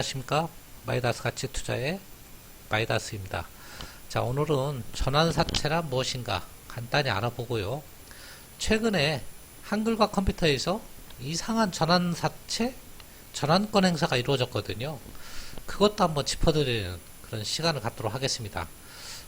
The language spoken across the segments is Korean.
안녕하십니까. 마이다스 가치 투자의 마이다스입니다. 자, 오늘은 전환사채란 무엇인가 간단히 알아보고요. 최근에 한글과 컴퓨터에서 이상한 전환사채, 전환권 행사가 이루어졌거든요. 그것도 한번 짚어드리는 그런 시간을 갖도록 하겠습니다.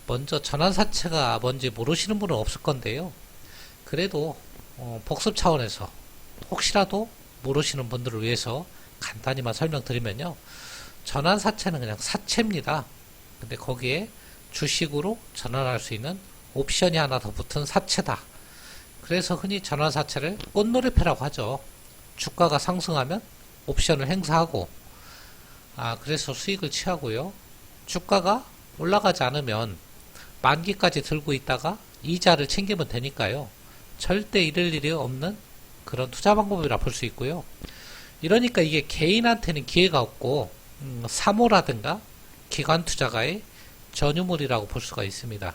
먼저 전환사채가 뭔지 모르시는 분은 없을 건데요. 그래도 복습 차원에서 혹시라도 모르시는 분들을 위해서 간단히만 설명드리면요. 전환사채는 그냥 사채입니다. 근데 거기에 주식으로 전환할 수 있는 옵션이 하나 더 붙은 사채다. 그래서 흔히 전환사채를 꽃놀이패라고 하죠. 주가가 상승하면 옵션을 행사하고, 그래서 수익을 취하고요. 주가가 올라가지 않으면 만기까지 들고 있다가 이자를 챙기면 되니까요. 절대 잃을 일이 없는 그런 투자 방법이라 볼 수 있고요. 이러니까 이게 개인한테는 기회가 없고 사모라든가 기관 투자가의 전유물이라고 볼 수가 있습니다.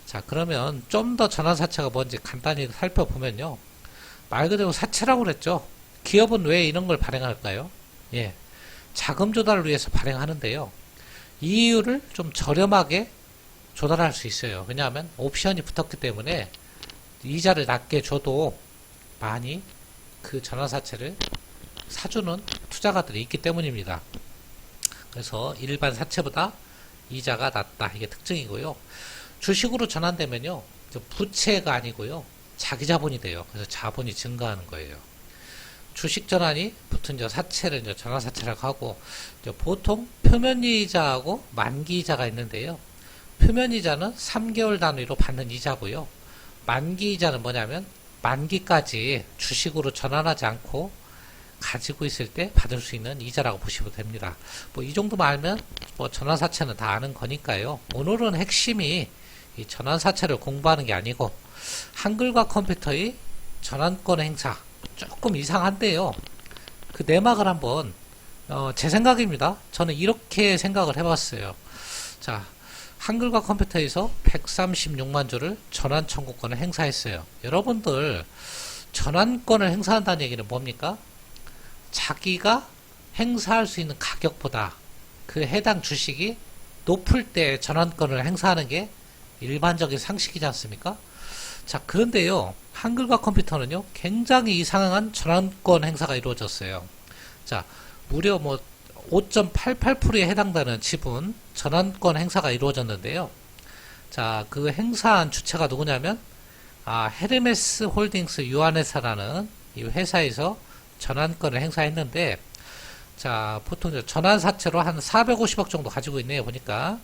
자, 그러면 좀 더 전환사채가 뭔지 간단히 살펴보면요. 말 그대로 사채라고 그랬죠. 기업은 왜 이런 걸 발행할까요? 예, 자금 조달을 위해서 발행하는데요. 이 이유를 좀 저렴하게 조달할 수 있어요. 왜냐하면 옵션이 붙었기 때문에 이자를 낮게 줘도 많이 그 전환사채를 사주는 투자가들이 있기 때문입니다. 그래서 일반 사채보다 이자가 낮다. 이게 특징이고요. 주식으로 전환되면요. 부채가 아니고요. 자기 자본이 돼요. 그래서 자본이 증가하는 거예요. 주식 전환이 붙은 사채를 전환사채라고 하고, 보통 표면이자하고 만기이자가 있는데요. 표면이자는 3개월 단위로 받는 이자고요. 만기이자는 뭐냐면 만기까지 주식으로 전환하지 않고 가지고 있을 때 받을 수 있는 이자라고 보시면 됩니다. 이 정도만 알면 전환사채는 다 아는 거니까요. 오늘은 핵심이 이 전환사채를 공부하는 게 아니고 한글과 컴퓨터의 전환권 행사 조금 이상한데요. 그 내막을 한번 제 생각입니다. 저는 이렇게 생각을 해봤어요. 자, 한글과 컴퓨터에서 136만 주를 전환 청구권을 행사했어요. 여러분들 전환권을 행사한다는 얘기는 뭡니까? 자기가 행사할 수 있는 가격보다 그 해당 주식이 높을 때 전환권을 행사하는 게 일반적인 상식이지 않습니까? 자, 그런데요, 한글과 컴퓨터는요, 굉장히 이상한 전환권 행사가 이루어졌어요. 자, 무려 5.88%에 해당되는 지분 전환권 행사가 이루어졌는데요. 자, 그 행사한 주체가 누구냐면, 헤르메스 홀딩스 유한회사라는 이 회사에서 전환권을 행사했는데, 자, 보통 전환사채로 한 450억 정도 가지고 있네요, 보니까.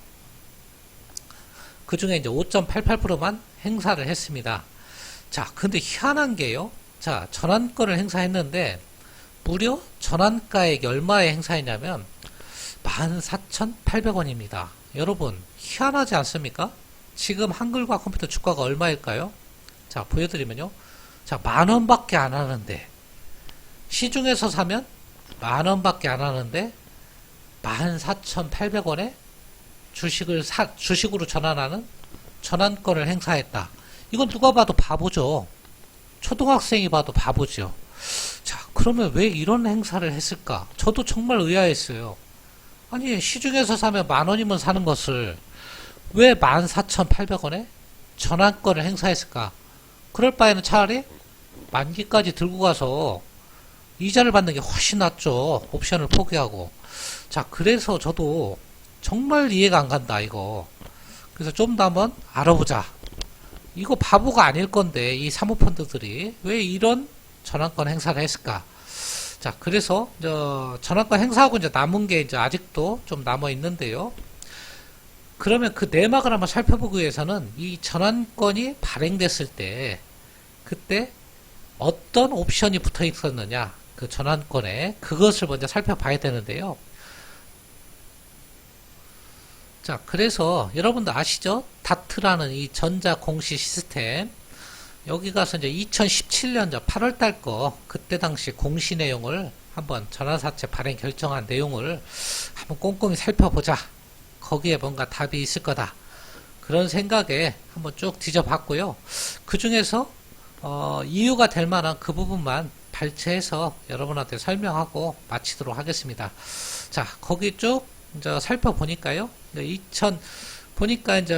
그 중에 이제 5.88%만 행사를 했습니다. 자, 근데 희한한 게요. 자, 전환권을 행사했는데, 무려 전환가액이 얼마에 행사했냐면, 14,800원입니다. 여러분, 희한하지 않습니까? 지금 한글과 컴퓨터 주가가 얼마일까요? 자, 보여드리면요. 자, 10,000원밖에 안 하는데, 시중에서 사면 10,000원밖에 안 하는데 14,800원에 주식으로 전환하는 전환권을 행사했다. 이건 누가 봐도 바보죠. 초등학생이 봐도 바보죠. 자, 그러면 왜 이런 행사를 했을까? 저도 정말 의아했어요. 아니, 시중에서 사면 10,000원이면 사는 것을 왜 14,800원에 전환권을 행사했을까? 그럴 바에는 차라리 만기까지 들고 가서 이자를 받는 게 훨씬 낫죠. 옵션을 포기하고. 자, 그래서 저도 정말 이해가 안 간다, 이거. 그래서 좀 더 한번 알아보자. 이거 바보가 아닐 건데, 이 사모펀드들이 왜 이런 전환권 행사를 했을까? 자, 그래서, 전환권 행사하고 이제 남은 게 이제 아직도 좀 남아 있는데요. 그러면 그 내막을 한번 살펴보기 위해서는 이 전환권이 발행됐을 때, 그때 어떤 옵션이 붙어 있었느냐, 그 전환권에, 그것을 먼저 살펴봐야 되는데요. 자, 그래서 여러분들 아시죠? 다트라는 이 전자 공시 시스템, 여기 가서 이제 2017년 8월 달 거, 그때 당시 공시 내용을 한번 전환사채 발행 결정한 내용을 한번 꼼꼼히 살펴보자. 거기에 뭔가 답이 있을 거다. 그런 생각에 한번 쭉 뒤져봤고요. 그 중에서 이유가 될 만한 그 부분만 발췌해서 여러분한테 설명하고 마치도록 하겠습니다. 자, 거기 쭉 이제 살펴보니까요. 보니까 이제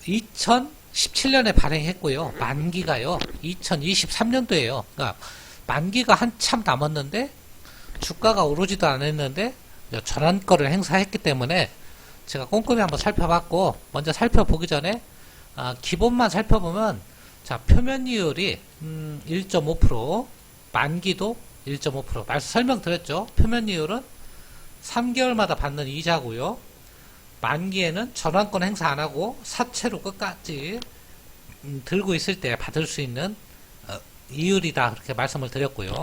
2017년에 발행했고요. 만기가요. 2023년도에요. 그러니까 만기가 한참 남았는데 주가가 오르지도 않았는데 전환권을 행사했기 때문에 제가 꼼꼼히 한번 살펴봤고, 먼저 살펴보기 전에 기본만 살펴보면, 자, 표면이율이 1.5%, 만기도 1.5%. 설명드렸죠. 표면이율은 3개월마다 받는 이자고요. 만기에는 전환권 행사 안 하고 사채로 끝까지 들고 있을 때 받을 수 있는 이율이다, 그렇게 말씀을 드렸고요.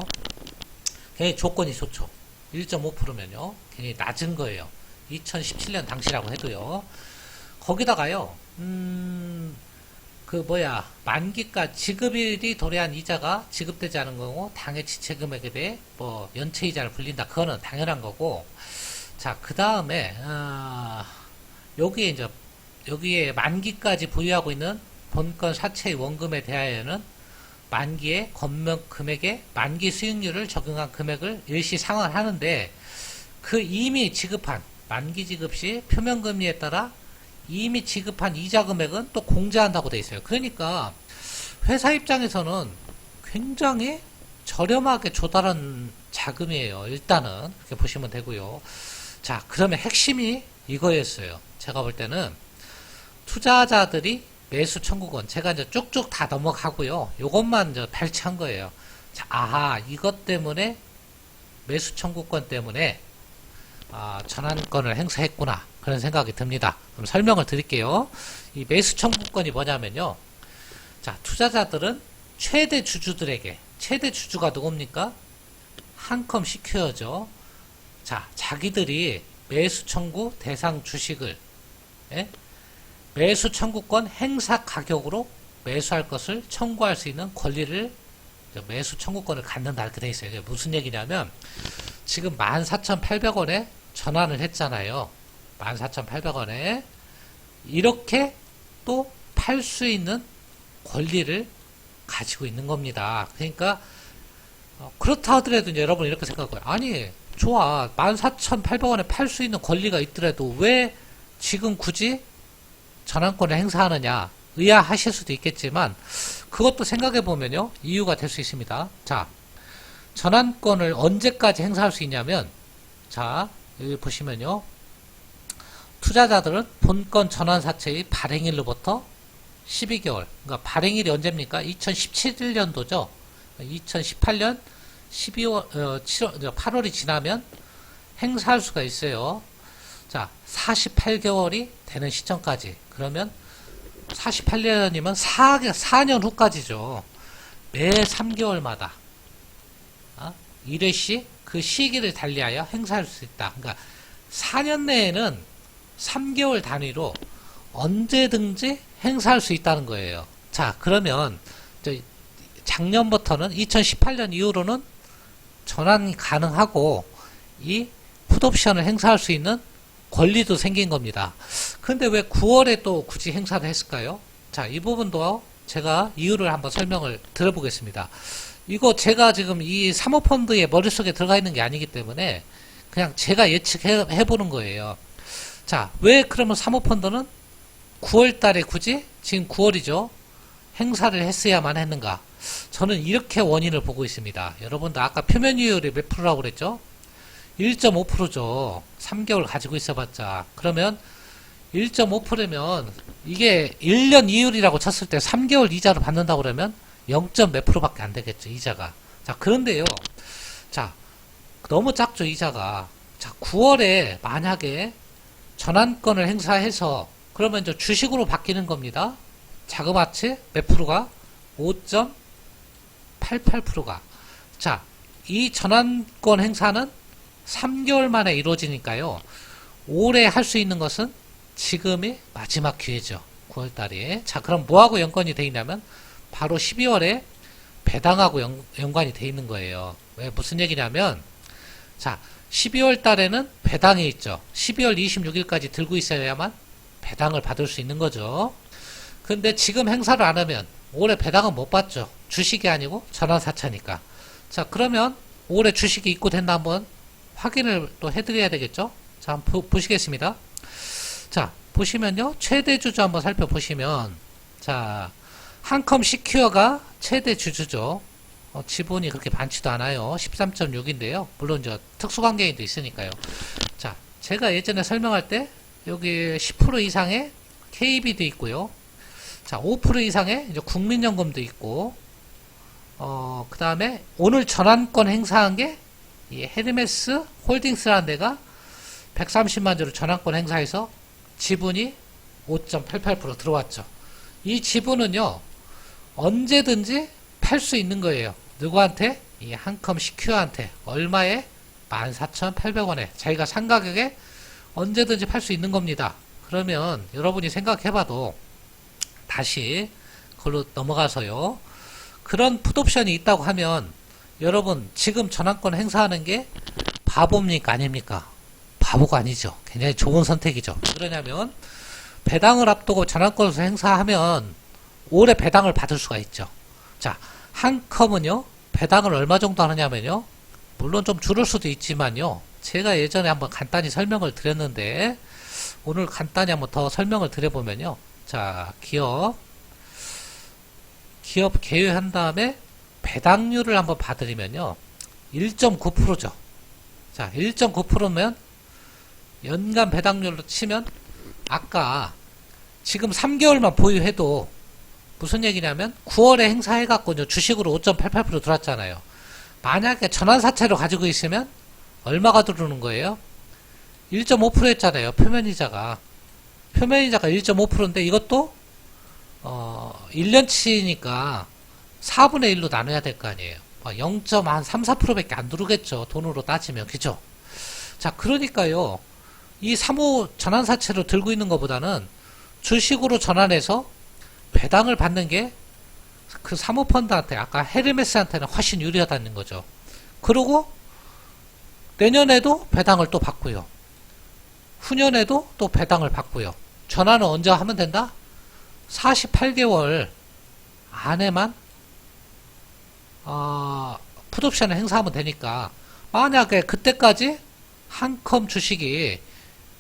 굉장히 조건이 좋죠. 1.5%면요 굉장히 낮은 거예요. 2017년 당시라고 해도요. 거기다가요, 만기가 지급일이 도래한 이자가 지급되지 않은 거고, 당해 지체 금액에 대해 연체 이자를 불린다. 그거는 당연한 거고. 자, 그 다음에, 여기에 만기까지 보유하고 있는 본건 사채의 원금에 대하여는 만기의 건명 금액에 만기 수익률을 적용한 금액을 일시 상환하는데, 그 이미 지급한 만기 지급 시 표면금리에 따라 이미 지급한 이자 금액은 또 공제한다고 되어 있어요. 그러니까 회사 입장에서는 굉장히 저렴하게 조달한 자금이에요. 일단은 그렇게 보시면 되고요. 자, 그러면 핵심이 이거였어요. 제가 볼 때는 투자자들이 매수 청구권, 제가 이제 쭉쭉 다 넘어가고요. 요것만 이제 발췌한 거예요. 자, 아하, 이것 때문에 매수 청구권 때문에 전환권을 행사했구나, 그런 생각이 듭니다. 그럼 설명을 드릴게요. 이 매수 청구권이 뭐냐면요. 자, 투자자들은 최대 주주들에게, 최대 주주가 누굽니까? 한컴 시큐어죠. 자, 자기들이 매수 청구 대상 주식을 매수 청구권 행사 가격으로 매수할 것을 청구할 수 있는 권리를, 매수 청구권을 갖는다, 이렇게 되어 있어요. 이게 무슨 얘기냐면, 지금 14,800원에 전환을 했잖아요. 14,800원에 이렇게 또 팔 수 있는 권리를 가지고 있는 겁니다. 그러니까 그렇다 하더라도 이제 여러분 이렇게 생각해요. 아니, 좋아, 14,800원에 팔 수 있는 권리가 있더라도 왜 지금 굳이 전환권을 행사하느냐, 의아하실 수도 있겠지만, 그것도 생각해 보면요, 이유가 될 수 있습니다. 자, 전환권을 언제까지 행사할 수 있냐면, 자, 여기 보시면요, 투자자들은 본건 전환사채의 발행일로부터 12개월, 그러니까 발행일이 언제입니까? 2017년도죠. 2018년 8월이 지나면 행사할 수가 있어요. 자, 48개월이 되는 시점까지. 그러면 48년이면 4년 후까지죠. 매 3개월마다 1회씩 그 시기를 달리하여 행사할 수 있다. 그러니까 4년 내에는 3개월 단위로 언제든지 행사할 수 있다는 거예요. 자, 그러면 작년부터는 2018년 이후로는 전환이 가능하고 이 풋옵션을 행사할 수 있는 권리도 생긴 겁니다. 근데 왜 9월에 또 굳이 행사를 했을까요? 자, 이 부분도 제가 이유를 한번 설명을 드려보겠습니다. 이거 제가 지금 이 사모펀드의 머릿속에 들어가 있는 게 아니기 때문에 그냥 제가 예측해보는 거예요. 자, 왜 그러면 사모펀드는 9월 달에 굳이, 지금 9월이죠, 행사를 했어야만 했는가? 저는 이렇게 원인을 보고 있습니다. 여러분들 아까 표면이율이 몇 프로라고 그랬죠? 1.5%죠. 3개월 가지고 있어봤자. 그러면 1.5%면 이게 1년 이율이라고 쳤을 때 3개월 이자를 받는다고 그러면 0. 몇 프로밖에 안 되겠죠, 이자가. 자, 그런데요. 자, 너무 작죠, 이자가. 자, 9월에 만약에 전환권을 행사해서 그러면 이제 주식으로 바뀌는 겁니다. 자그마치 몇 프로가? 5.88%가. 자, 이 전환권 행사는 3개월 만에 이루어지니까요. 올해 할 수 있는 것은 지금이 마지막 기회죠. 9월달에. 자, 그럼 뭐하고 연관이 돼 있냐면 바로 12월에 배당하고 연관이 돼 있는 거예요. 왜, 무슨 얘기냐면, 자, 12월 달에는 배당이 있죠. 12월 26일까지 들고 있어야만 배당을 받을 수 있는 거죠. 근데 지금 행사를 안 하면 올해 배당은 못 받죠. 주식이 아니고 전환사채니까. 자, 그러면 올해 주식이 입고된다 한번 확인을 또 해드려야 되겠죠? 자, 한번 보시겠습니다. 자, 보시면요. 최대 주주 한번 살펴보시면, 자, 한컴 시큐어가 최대 주주죠. 지분이 그렇게 많지도 않아요. 13.6인데요. 물론 저 특수관계인도 있으니까요. 자, 제가 예전에 설명할 때 여기 10% 이상의 KB도 있고요. 자, 5% 이상의 이제 국민연금도 있고, 그 다음에 오늘 전환권 행사한 게 이 헤르메스 홀딩스라는 데가 130만 주를 전환권 행사해서 지분이 5.88% 들어왔죠. 이 지분은요, 언제든지 팔 수 있는 거예요. 누구한테? 이 한컴 시큐어한테. 얼마에? 14,800원에. 자기가 산 가격에 언제든지 팔 수 있는 겁니다. 그러면 여러분이 생각해봐도 다시 그걸로 넘어가서요. 그런 풋옵션이 있다고 하면 여러분 지금 전환권 행사하는 게 바보입니까? 아닙니까? 바보가 아니죠. 굉장히 좋은 선택이죠. 그러냐면 배당을 앞두고 전환권을 행사하면 올해 배당을 받을 수가 있죠. 자, 한컴은요. 배당을 얼마 정도 하느냐면요. 물론 좀 줄을 수도 있지만요. 제가 예전에 한번 간단히 설명을 드렸는데 오늘 간단히 한번 더 설명을 드려보면요. 자, 기업 개요한 다음에 배당률을 한번 봐드리면요. 1.9%죠. 자, 1.9%면 연간 배당률로 치면 아까 지금 3개월만 보유해도 무슨 얘기냐면 9월에 행사해갖고 주식으로 5.88% 들어왔잖아요. 만약에 전환사채로 가지고 있으면 얼마가 들어오는 거예요? 1.5% 했잖아요. 표면이자가 1.5%인데 이것도 1년치니까 4분의 1로 나눠야 될 거 아니에요. 0.3~4% 밖에 안 들어오겠죠. 돈으로 따지면. 그죠? 자, 그러니까요. 이 사모 전환사채로 들고 있는 것보다는 주식으로 전환해서 배당을 받는 게 그 사모펀드한테, 아까 헤르메스한테는 훨씬 유리하다는 거죠. 그리고 내년에도 배당을 또 받고요. 후년에도 또 배당을 받고요. 전환은 언제 하면 된다? 48개월 안에만 풋옵션을 행사하면 되니까 만약에 그때까지 한컴 주식이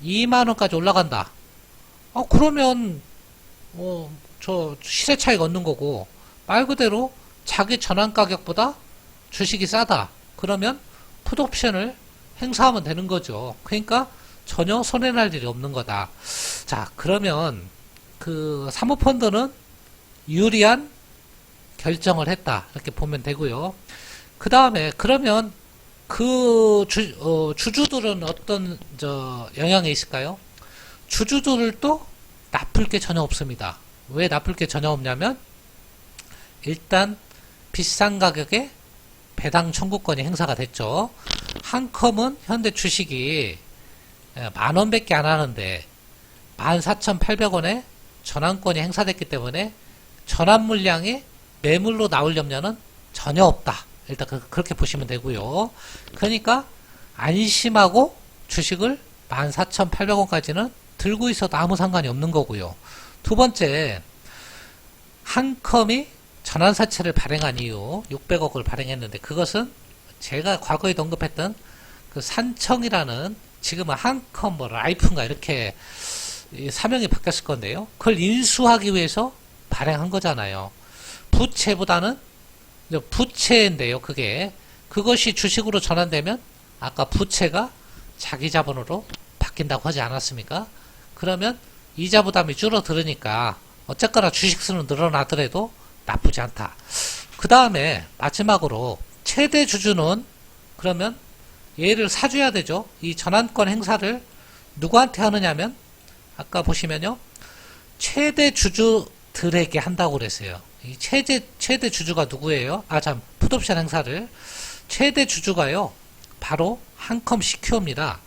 2만원까지 올라간다. 그러면 저 시세 차익 얻는 거고 말 그대로 자기 전환 가격보다 주식이 싸다. 그러면 풋옵션을 행사하면 되는 거죠. 그러니까 전혀 손해날 일이 없는 거다. 자, 그러면 그 사모펀드는 유리한 결정을 했다. 이렇게 보면 되고요. 그 다음에 그러면 그 주주들은 어떤 영향이 있을까요? 주주들도 나쁠 게 전혀 없습니다. 왜 나쁠 게 전혀 없냐면 일단 비싼 가격에 배당 청구권이 행사가 됐죠. 한컴은 현대 주식이 10,000원 밖에 안 하는데 14,800원에 전환권이 행사됐기 때문에 전환 물량이 매물로 나올 염려는 전혀 없다. 일단 그렇게 보시면 되고요. 그러니까 안심하고 주식을 14,800원까지는 들고 있어도 아무 상관이 없는 거고요. 두 번째, 한컴이 전환사채를 발행한 이후 600억을 발행했는데 그것은 제가 과거에 언급했던 그 산청이라는 지금은 한컴 라이프인가 이렇게 사명이 바뀌었을 건데요. 그걸 인수하기 위해서 발행한 거잖아요. 부채보다는 부채인데요. 그것이 주식으로 전환되면 아까 부채가 자기 자본으로 바뀐다고 하지 않았습니까? 그러면 이자 부담이 줄어들으니까 어쨌거나 주식 수는 늘어나더라도 나쁘지 않다. 그 다음에 마지막으로 최대 주주는 그러면 얘를 사줘야 되죠. 이 전환권 행사를 누구한테 하느냐면 아까 보시면요. 최대 주주들에게 한다고 그랬어요. 이 최대 주주가 누구예요? 풋옵션 행사를 최대 주주가요. 바로 한컴 시큐어입니다.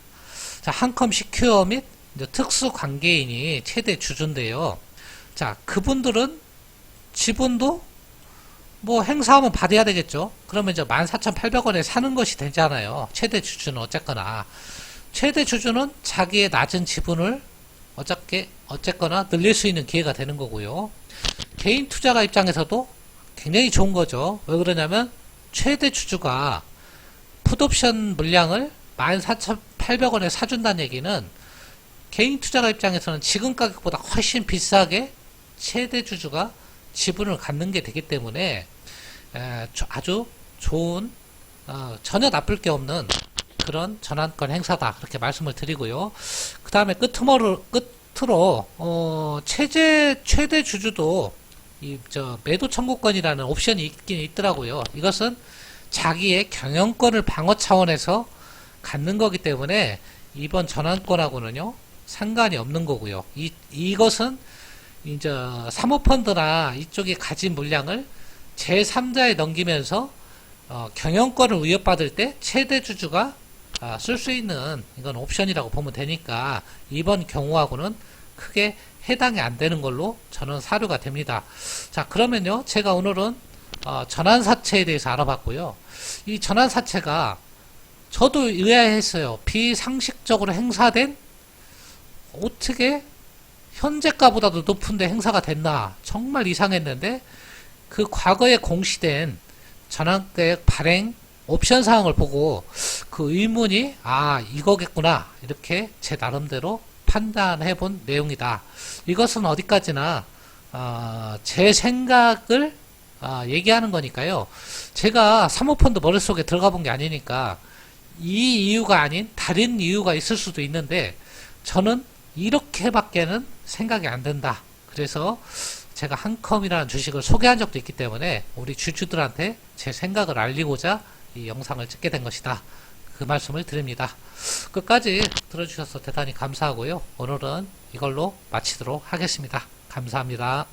자, 한컴 시큐어 및 특수 관계인이 최대 주주인데요. 자, 그분들은 지분도 행사하면 받아야 되겠죠. 그러면 이제 14,800원에 사는 것이 되잖아요. 최대 주주는 어쨌거나. 최대 주주는 자기의 낮은 지분을 어쨌거나 늘릴 수 있는 기회가 되는 거고요. 개인 투자가 입장에서도 굉장히 좋은 거죠. 왜 그러냐면 최대 주주가 풋옵션 물량을 14,800원에 사준다는 얘기는 개인 투자자 입장에서는 지금 가격보다 훨씬 비싸게 최대 주주가 지분을 갖는 게 되기 때문에 아주 좋은 전혀 나쁠 게 없는 그런 전환권 행사다 그렇게 말씀을 드리고요. 그 다음에 끝으로 최대 주주도 매도 청구권이라는 옵션이 있긴 있더라고요. 이것은 자기의 경영권을 방어 차원에서 갖는 거기 때문에 이번 전환권하고는요 상관이 없는 거고요. 이것은 이제 사모펀드나 이쪽에 가진 물량을 제3자에 넘기면서 경영권을 위협받을 때 최대 주주가 쓸 수 있는 이건 옵션이라고 보면 되니까 이번 경우하고는 크게 해당이 안 되는 걸로 저는 사료가 됩니다. 자, 그러면요 제가 오늘은 전환사채에 대해서 알아봤고요. 이 전환사채가 저도 의아했어요. 비상식적으로 행사된 어떻게 현재가보다도 높은데 행사가 됐나 정말 이상했는데 그 과거에 공시된 전환계획 발행 옵션 사항을 보고 그 의문이 이거겠구나 이렇게 제 나름대로 판단해 본 내용이다. 이것은 어디까지나 제 생각을 얘기하는 거니까요. 제가 사모펀드 머릿속에 들어가 본 게 아니니까 이 이유가 아닌 다른 이유가 있을 수도 있는데 저는 이렇게밖에는 생각이 안 된다. 그래서 제가 한컴이라는 주식을 소개한 적도 있기 때문에 우리 주주들한테 제 생각을 알리고자 이 영상을 찍게 된 것이다. 그 말씀을 드립니다. 끝까지 들어주셔서 대단히 감사하고요. 오늘은 이걸로 마치도록 하겠습니다. 감사합니다.